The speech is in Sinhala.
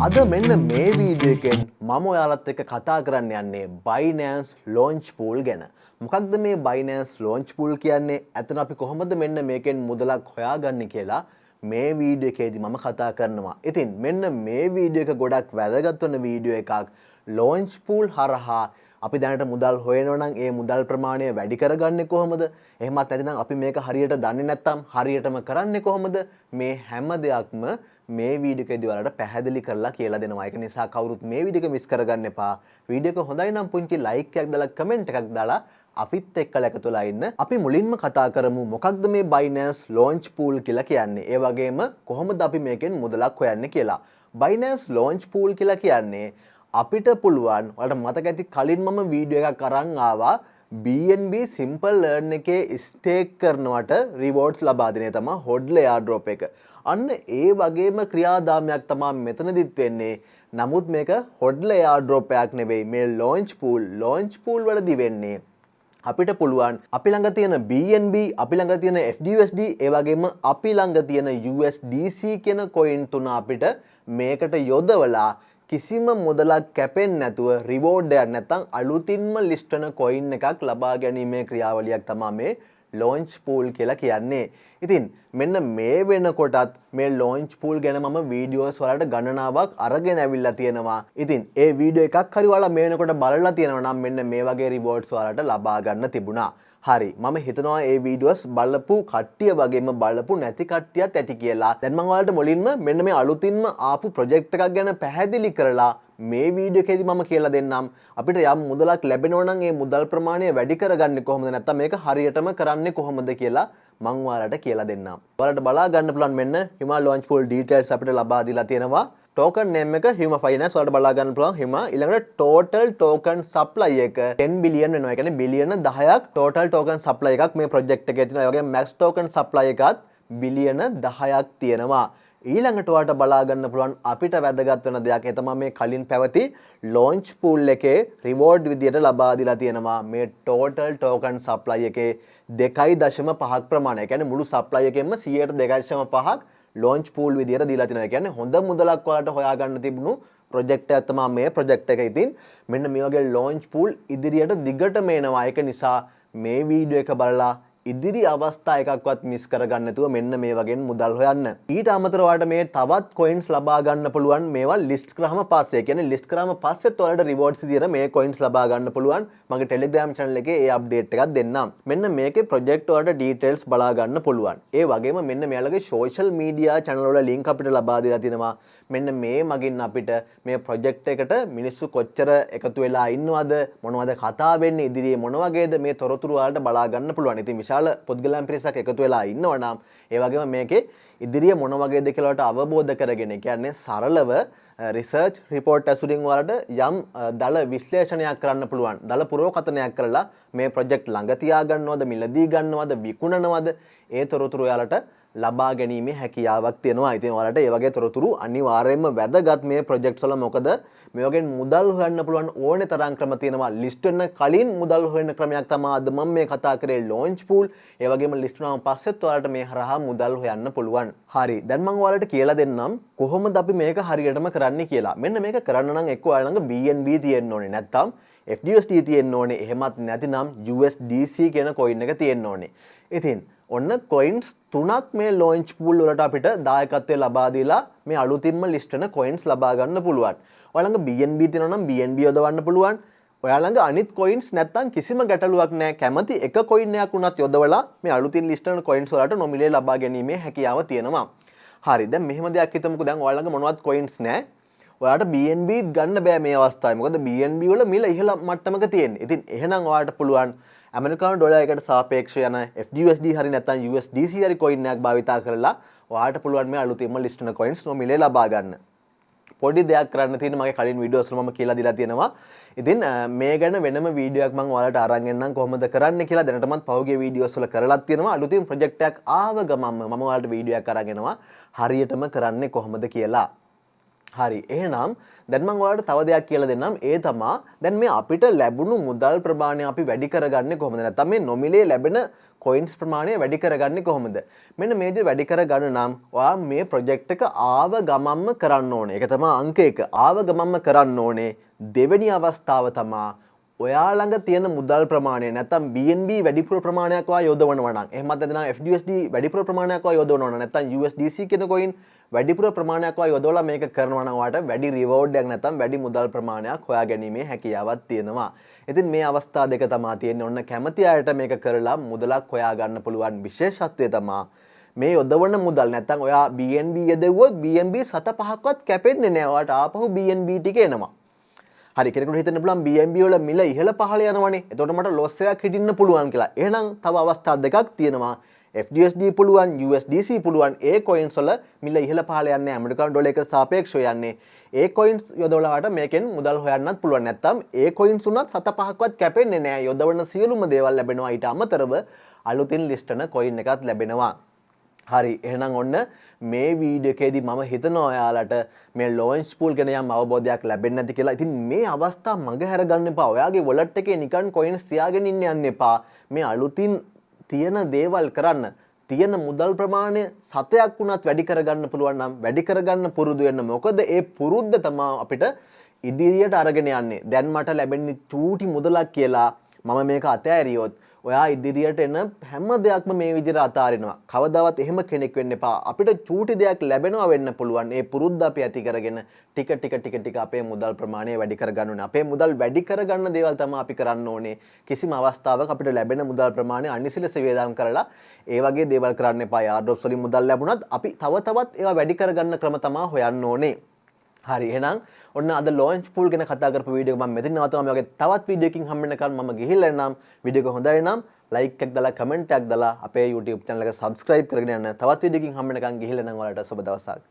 අද මෙන්න මේ වීඩියෝ එකෙන් මම ඔයාලත් එක්ක කතා කරන්න යන්නේ Binance Launch Pool ගැන. මොකක්ද මේ Binance Launch Pool කියන්නේ? ඇත්තට අපි කොහොමද මෙන්න මේකෙන් මුදලක් හොයාගන්නේ කියලා මේ වීඩියෝ එකේදී මම කතා කරනවා. ඉතින් මෙන්න මේ වීඩියෝ එක ගොඩක් වැදගත් වෙන වීඩියෝ එකක්. Launch Pool හරහා අපි දැනට මුදල් හොයනවා නම් ඒ මුදල් ප්‍රමාණය වැඩි කරගන්නේ කොහොමද? එහෙමත් නැතිනම් අපි මේක හරියට දන්නේ නැත්නම් හරියටම කරන්නේ කොහොමද? මේ හැම දෙයක්ම මේ වීඩියෝ එකේදී ඔයාලට පැහැදිලි කරලා කියලා දෙනවා. ඒක නිසා කවුරුත් මේ වීඩියෝ එක මිස් කරගන්න එපා. වීඩියෝ එක හොඳයි නම් පුංචි ලයික් එකක් දාලා කමෙන්ට් එකක් දාලා අපිත් එක්කලා එකතු වෙලා ඉන්න. අපි මුලින්ම කතා කරමු මොකක්ද මේ Binance Launch Pool කියලා කියන්නේ. ඒ වගේම කොහොමද අපි මේකෙන් මුදලක් හොයන්නේ කියලා. Binance Launch Pool කියලා කියන්නේ අපිට පුළුවන් ඔයාලට මතක ඇති කලින් මම වීඩියෝ එකක් අරන් ආවා BNB Simple Learn එකේ ස්ටේක් කරනවට රිවෝඩ්ස් ලබා දෙන තමයි HODL airdrop එක. අන්න ඒ වගේම ක්‍රියාදාමයක් තමයි මෙතනදිත් වෙන්නේ. නමුත් මේක HODL airdrop එකක් නෙවෙයි. මේ launch pool වලදී වෙන්නේ අපිට පුළුවන් අපි ළඟ තියෙන BNB, අපි ළඟ තියෙන FDUSD, ඒ වගේම අපි ළඟ තියෙන USDC කියන coin තුන අපිට මේකට යොදවලා කිසිම මුදලක් කැපෙන්නේ නැතුව රිවෝඩ් එකක් නැත්නම් අලුතින්ම ලිස්ට් වෙන coin එකක් ලබා ගැනීමේ ක්‍රියාවලියක් තමයි මේ launch pool කියලා කියන්නේ. ඉතින් මෙන්න මේ වෙනකොටත් මේ launch pool ගැන මම වීඩියෝස් වලට ගණනාවක් අරගෙන ඇවිල්ලා තියෙනවා. ඉතින් ඒ වීඩියෝ එකක් හරි ඔයාලා මේ වෙනකොට බලලා තියෙනවා නම් මෙන්න මේ වගේ rewards වලට ලබා ගන්න තිබුණා. හරි මම හිතනවා ඒ වීඩියෝස් බලපු කට්ටිය වගේම බලපු නැති කට්ටියත් ඇති කියලා. දැන් මම ඔයාලට මුලින්ම මෙන්න මේ අලුතින්ම ආපු ප්‍රොජෙක්ට් එකක් ගැන පැහැදිලි කරලා මේ වීඩියෝ එකේදී මම කියලා දෙන්නම් අපිට යම් මුදලක් ලැබෙනවා නම් ඒ මුදල් ප්‍රමාණය වැඩි කරගන්නේ කොහොමද නැත්නම් මේක හරියටම කරන්නේ කොහොමද කියලා මම ඔයාලට කියලා දෙන්නම්. ඔයාලට බලා ගන්න පුළුවන් මෙන්න Hima Launch Pool details අපිට ලබා දීලා තියෙනවා. token name එක Hima Finance වලට බලා ගන්න පුළුවන්. Hima ඊළඟට total token supply එක 10 billion වෙනවා. ඒ කියන්නේ බිලියන 10ක් total token supply එකක් මේ project එකේ තියෙනවා. ඒ වගේම max token supply එකත් බිලියන 10ක් තියෙනවා. ඊළඟට ඔයාලට බලා ගන්න පුළුවන් අපිට වැදගත් වෙන දෙයක්. ඒ තමයි මේ කලින් පැවති launch pool එකේ reward විදියට ලබා දීලා තියෙනවා. මේ total token supply එකේ 2.5ක් ප්‍රමාණය. ඒ කියන්නේ මුළු supply එකෙන්ම 2.5ක් launch pool විදියට දීලා තිනවා. ඒ කියන්නේ හොඳ මුදලක් ඔයාලට හොයාගන්න තිබුණු project එකක් තමයි මේ project එක. ඉතින් මෙන්න මේ වගේ launch pool ඉදිරියට දිගටම එනවා. ඒක නිසා මේ වීඩියෝ එක බලලා ඉදිරි අවස්ථා එකක්වත් මිස් කරගන්න නැතුව මෙන්න මේ වගේ මුදල් හොයන්න. ඊට අමතරව ඔයාලට මේ තවත් coins ලබා ගන්න පුළුවන්. මේවා list කරාම පස්සේ. කියන්නේ list කරාම පස්සෙත් ඔයාලට rewards විදියට මේ coins ලබා ගන්න පුළුවන්. මගේ Telegram channel එකේ ඒ update එකක් දෙන්නම්. මෙන්න මේකේ project වලට details බලා ගන්න පුළුවන්. ඒ වගේම මෙන්න මෙයාලගේ social media channel වල link අපිට ලබා දීලා තිනවා. මෙන්න මේ මගින් අපිට මේ project එකට මිනිස්සු කොච්චර එකතු වෙලා ඉන්නවද, මොනවද කතා වෙන්නේ, ඉදිරියේ මොන වගේද මේ තොරතුරු වලට බලා ගන්න පුළුවන්. ඉතින් විශාල පුද්ගලයන් පිරිසක් එකතු වෙලා ඉන්නවා නම් ඒ වගේම මේකේ ඉදිරිය මොන වගේද කියලා වලට අවබෝධ කරගෙන, කියන්නේ සරලව රිසර්ච් රිපෝට් ඇසුරින් වලට යම් දල විශ්ලේෂණයක් කරන්න පුළුවන්. දල පුරෝකථනයක් කරලා මේ ප්‍රොජෙක්ට් ළඟ තියා ගන්නවද, මිලදී ගන්නවද, විකුණනවද, ඒ තොරතුරු ඔයාලට ලබා ගැනීමේ හැකියාවක් තියෙනවා. ඉතින් ඔයාලට ඒ වගේ තොරතුරු අනිවාර්යයෙන්ම වැදගත් මේ ප්‍රොජෙක්ට්ස් වල. මොකද මේ වගේ මුදල් හොයන්න පුළුවන් ඕනේ තරම් ක්‍රම තියෙනවා. ලිස්ට් වෙන්න කලින් මුදල් හොයන ක්‍රමයක් තමයි අද මම මේ කතා කරේ launch pool. ඒ වගේම ලිස්ට් වුණාම පස්සෙත් ඔයාලට මේ හරහා මුදල් හොයන්න පුළුවන්. හරි. දැන් මම ඔයාලට කියලා දෙන්නම් කොහොමද අපි මේක හරියටම කරන්නේ කියලා. මෙන්න මේක කරන්න නම් එක්ක ඔයාලා ළඟ BNB තියෙන්න ඕනේ. නැත්නම් FDUSD තියෙන්න ඕනේ. එහෙමත් නැතිනම් USDC කියන coin එක තියෙන්න ඕනේ. ඉතින් ඔන්න coins තුනක් මේ launch pool වලට අපිට දායකත්වය ලබා දීලා මේ අලුතින්ම list වෙන coins ලබා ගන්න පුළුවන්. ඔයාලා ළඟ BNB තියෙනවා නම් BNB යොදවන්න පුළුවන්. ඔයාලා ළඟ අනිත් coins නැත්තම් කිසිම ගැටලුවක් නැහැ. කැමති එක coin එකක් උනත් යොදවලා මේ අලුතින් list වෙන coins වලට නොමිලේ ලබා ගැනීමේ හැකියාව තියෙනවා. හරි. දැන් මෙහෙම දෙයක් හිතමුකෝ. දැන් ඔයාලා ළඟ මොනවත් coins නැහැ. ඔයාලට BNB ගන්න බෑ මේ අවස්ථාවේ. මොකද BNB වල මිල ඉහළ මට්ටමක තියෙන්නේ. ඉතින් එහෙනම් ඔයාලට පුළුවන් ඇමරිකානු ඩොලර් එකකට සාපේක්ෂව යන FDUSD හරි නැත්නම් USDC හරි coin එකක් භාවිතා කරලා ඔයාලට පුළුවන් මේ අලුතින්ම list වෙන coins නොමිලේ ලබා ගන්න. පොඩි දෙයක් කරන්න තියෙන මගේ කලින් වීඩියෝස් වල මම කියලා දීලා තියෙනවා. ඉතින් මේ ගැන වෙනම වීඩියෝ එකක් මම ඔයාලට අරන් එන්නම් කොහොමද කරන්න කියලා. දැනටමත් පහුගිය වීඩියෝස් වල කරලත් තියෙනවා. අලුතින් ප්‍රොජෙක්ට් එකක් ආව ගමන්ම මම ඔයාලට වීඩියෝ එකක් අරන් එනවා හරියටම කරන්නේ කොහොමද කියලා. හරි එහෙනම් දැන් මම ඔයාලට තව දෙයක් කියලා දෙන්නම්. ඒ තමා දැන් මේ අපිට ලැබුණු මුදල් ප්‍රමාණය අපි වැඩි කරගන්නේ කොහොමද? නැත්නම් මේ නොමිලේ ලැබෙන කොයින්ස් ප්‍රමාණය වැඩි කරගන්නේ කොහොමද? මෙන්න මේ දේ වැඩි කරගන්න නම් ඔයා මේ ප්‍රොජෙක්ට් එක ආව ගමම්ම කරන්න ඕනේ. ඒක තමයි අංක 1. ආව ගමම්ම කරන්න ඕනේ. දෙවෙනි අවස්ථාව තමයි ඔයා ළඟ තියෙන මුදල් ප්‍රමාණය නැත්නම් BNB වැඩිපුර ප්‍රමාණයක් ඔයා යොදවනවා නම් එහෙමත් නැත්නම් FUSD වැඩිපුර ප්‍රමාණයක් ඔයා යොදවනවා නම් නැත්නම් USDC කියන coin වැඩිපුර ප්‍රමාණයක් ඔයා යොදවලා මේක කරනවා නම් ඔයාට වැඩි reward එකක් නැත්නම් වැඩි මුදල් ප්‍රමාණයක් හොයා ගැනීමේ හැකියාවක් තියෙනවා. ඉතින් මේ අවස්ථා දෙක තමයි තියෙන්නේ. ඔන්න කැමති අයට මේක කරලා මුදලක් හොයා ගන්න පුළුවන් විශේෂත්වය තමයි මේ යොදවන මුදල් නැත්නම් ඔයා BNB යදෙව්වොත් BNB 7-5ක්වත් කැපෙන්නේ නැහැ. ඔයාට ආපහු BNB ටික එනවා. හරි කෙනෙකුට හිතන්න පුළුවන් BNB වල මිල ඉහළ පහළ යනවනේ. එතකොට මට loss එකක් හිටින්න පුළුවන් කියලා. එහෙනම් තව අවස්ථා දෙකක් තියෙනවා. FUSD පුළුවන්, USDC පුළුවන්. ඒ coins වල මිල ඉහළ පහළ යන්නේ ඇමරිකානු ඩොලර් එකට සාපේක්ෂව යන්නේ. ඒ coins යොදවලාට මේකෙන් මුදල් හොයන්නත් පුළුවන්. නැත්තම් ඒ coins උනත් 7-5ක්වත් කැපෙන්නේ නැහැ. යොදවන සියලුම දේවල් ලැබෙනවා. ඊට අමතරව අලුතින් list වෙන coin එකක් ලැබෙනවා. හරි එහෙනම් ඔන්න මේ වීඩියෝ එකේදී මම හිතනවා ඔයාලට මේ launch pool ගැන යම් අවබෝධයක් ලැබෙන්නේ නැති කියලා. ඉතින් මේ අවස්ථා මග හැර ගන්න එපා. ඔයාගේ wallet එකේ නිකන් coins තියාගෙන ඉන්න යන්න එපා. මේ අලුතින් තියෙන දේවල් කරන්න. තියෙන මුදල් ප්‍රමාණය 7ක් වුණත් වැඩි කරගන්න පුළුවන් නම් වැඩි කරගන්න පුරුදු වෙන්න. මොකද ඒ පුරුද්ද තමයි අපිට ඉදිරියට අරගෙන යන්නේ. දැන් මට ලැබෙන්නේ චූටි මුදලක් කියලා මම මේක අතෑරියොත් ඔයා ඉදිරියට එන හැම දෙයක්ම මේ විදිහට අතාරිනවා. කවදාවත් එහෙම කෙනෙක් වෙන්න එපා. අපිට චූටි දෙයක් ලැබෙනවා වෙන්න පුළුවන්. ඒ පුරුද්ද අපි ඇති කරගෙන ටික අපේ මුදල් ප්‍රමාණය වැඩි කරගන්න ඕනේ. අපේ මුදල් වැඩි කරගන්න දේවල් තමයි අපි කරන්න ඕනේ. කිසිම අවස්ථාවක අපිට ලැබෙන මුදල් ප්‍රමාණය අනිසිලස වේදම් කරලා ඒ වගේ දේවල් කරන්න එපා. යාඩ්‍රොප්ස් වලින් මුදල් ලැබුණත් අපි තව තවත් ඒවා වැඩි කරගන්න ක්‍රම තමයි හොයන්න ඕනේ. හරි එහෙනම් ඔන්න අද launch pool ගැන කතා කරපු වීඩියෝ එක මම මෙතන නවත්තනවා. මේ වගේ තවත් වීඩියෝ එකකින් හම්බ වෙනකන් මම ගිහිල්ලා එන්නම්. වීඩියෝ එක හොඳයි නම් like එකක් දාලා comment එකක් දාලා අපේ YouTube channel එක subscribe කරගෙන යන්න. තවත් වීඩියෝ එකකින් හම්බ වෙනකන් ගිහිල්ලා එන්නම්. ඔයාලට සුබ දවසක්.